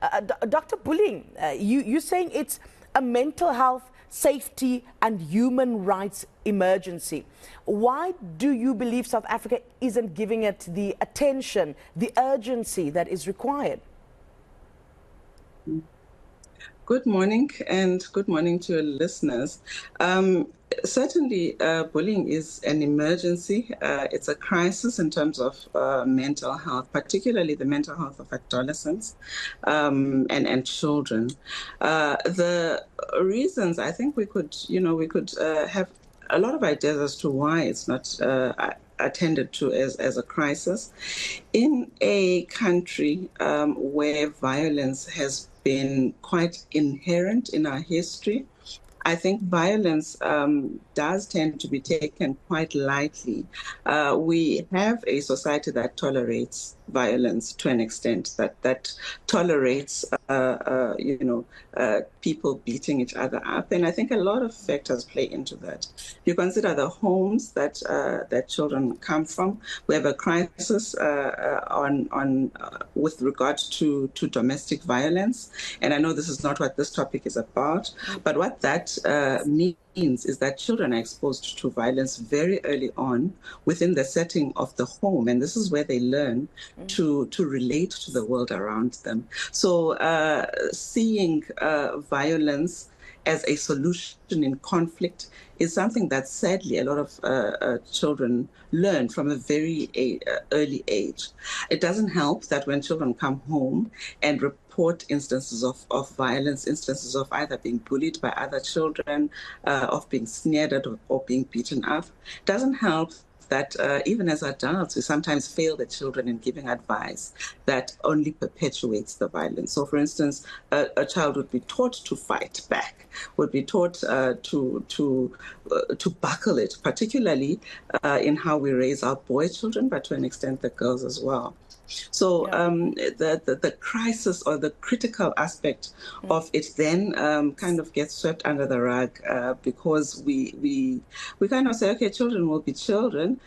Dr. Bulling, you're saying it's a mental health, safety and human rights emergency. Why do you believe South Africa isn't giving it the attention, the urgency that is required? Good morning, and good morning to your listeners. Certainly, bullying is an emergency. It's a crisis in terms of mental health, particularly the mental health of adolescents and children. The reasons, I think we could have a lot of ideas as to why it's not attended to as a crisis. In a country where violence has been quite inherent in our history, I think violence does tend to be taken quite lightly. We have a society that tolerates violence to an extent, that tolerates, people beating each other up. And I think a lot of factors play into that. You consider the homes that children come from. We have a crisis with regard to domestic violence. And I know this is not what this topic is about, but what that means is that children are exposed to violence very early on within the setting of the home. And this is where they learn to relate to the world around them. So seeing violence as a solution in conflict is something that sadly a lot of children learn from a very early age. It doesn't help that when children come home and report instances of violence, instances of either being bullied by other children, of being sneered at or being beaten up, it doesn't help that even as adults, we sometimes fail the children in giving advice that only perpetuates the violence. So, for instance, a child would be taught to fight back, would be taught to buckle it, particularly in how we raise our boy children, but to an extent the girls as well. So the crisis or the critical aspect of it then kind of gets swept under the rug because we kind of say, okay, children will be children,